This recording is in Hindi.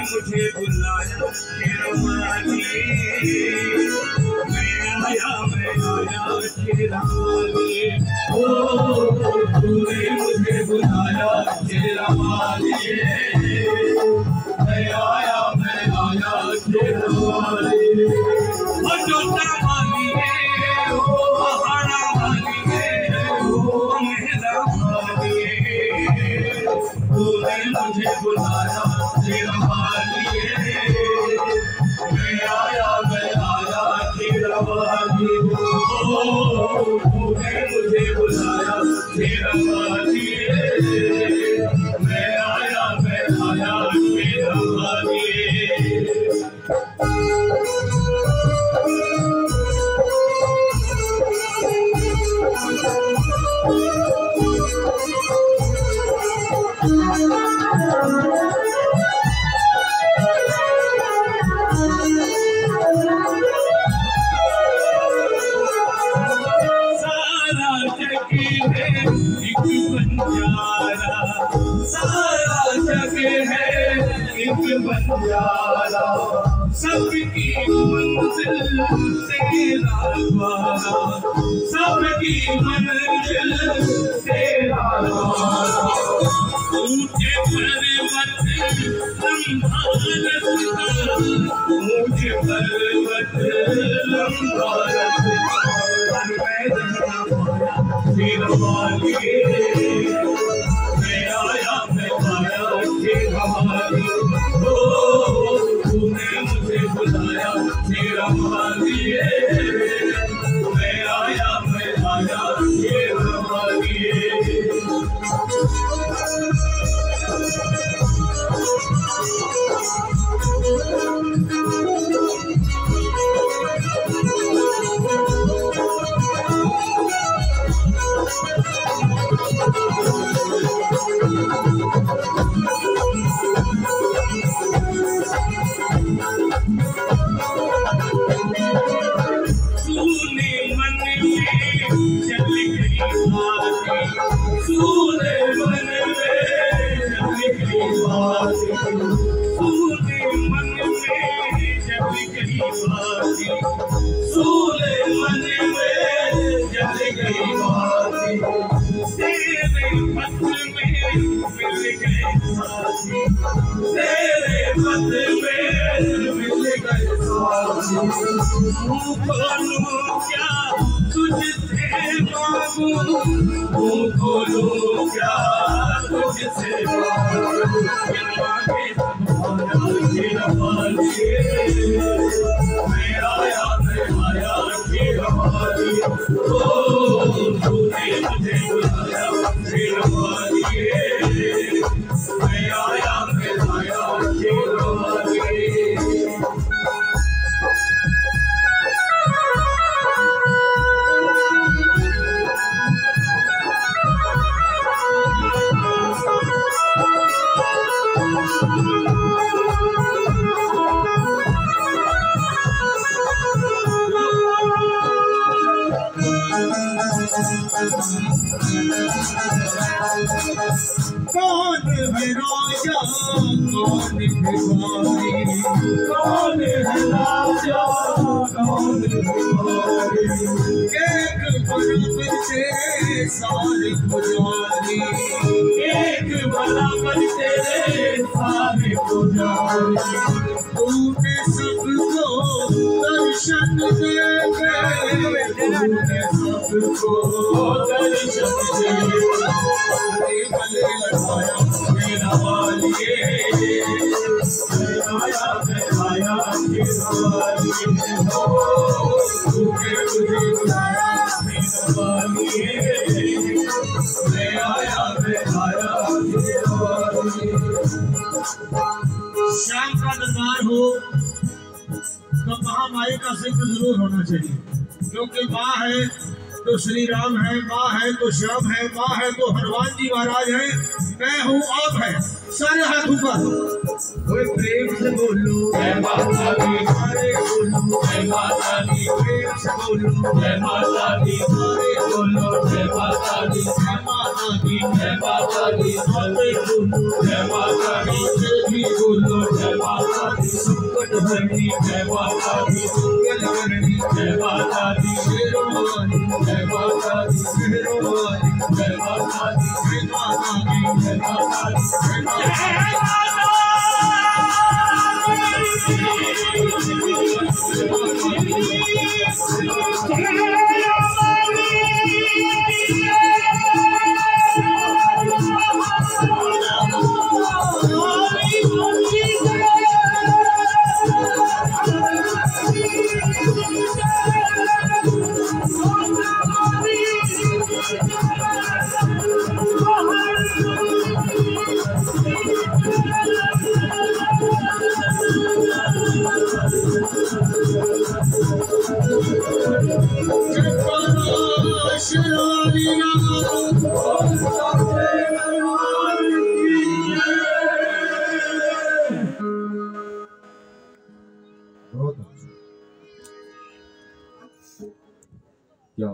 मुझे बुलाया तेरा वाली, मैं आया तेरा वाली। ओ तूने मुझे बुलाया तेरा वाली, मैं आया तेरा वाली। ओ जोता वाली है, ओ पहाड़ा वाली है, ओ मेरा वाली है। तूने मुझे बुलाया तेरा वाली है, मैं आया तेरा वाली। ओ तूने मुझे बुलाया तेरा वाली है, मैं आया तेरा वाली। सारा जग है एक बंजारा, सारा जग है एक बंजारा, सबकी मंजिल तेरा द्वारा, सबकी मंजिल तेरा द्वारा। ऊंचे पर्वत लंबा रास्ता, ऊंचे पर्वत लंबा रास्ता, तेरा वाली मैं आया तेरा वाली। ओ तूने मुझे बुलाया तेरा वाली, मैं आया तेरा वाली। तूने मन में चल गई बाती, तूने मन में चल गई बाती, तूने मन में चल गई बाती, तूने मन में चल गई बाती। तेरे पत्र में मिल गए साथी, तेरे पत्र में मिल गए साथी। मुँह खोलूं क्या तुझसे मांगू, मुँह खोलूं क्या तुझसे मांगू, तेरा वाली मैं आया तेरा वाली। ओ तूने मुझे बुलाया तेरा वाली, मैं आया तेरा वाली। कौन है राजा कौन भिखारी, कौन है राजा कौन भिखारी, एक बराबर तेरे सारे पुजारी, एक बराबर तेरे सारे पुजारी। तूने सबको दर्शन दे, तूने सबको दर्शन दे, तेरा वाली आया तेरा वाली। ओ तूने मुझे बुलाया तेरा वाली, मैं आया तेरा वाली। श्याम का दरबार हो तो महामाई का जिक्र जरूर होना चाहिए, क्योंकि माँ है तो श्री राम है, माँ है तो श्याम है, माँ है तो हनुमान जी महाराज है, मैं हूँ आप है। सारे हाथ ऊपर, कोई प्रेम से बोलो जय माता दी, सारे बोलो जय माता दी, प्रेम से बोलो जय माता दी, सारे बोलो जय माता दी, जय माता दी, जय माता दी, सारे बोलो जय माता दी, भी बोलो जय माता भरणी जय माता दी मंगल भरणी जय माता दी शेरों वाली जय माता दी शेरों वाली जय माता दी जय माता दी जय माता दी जय क्या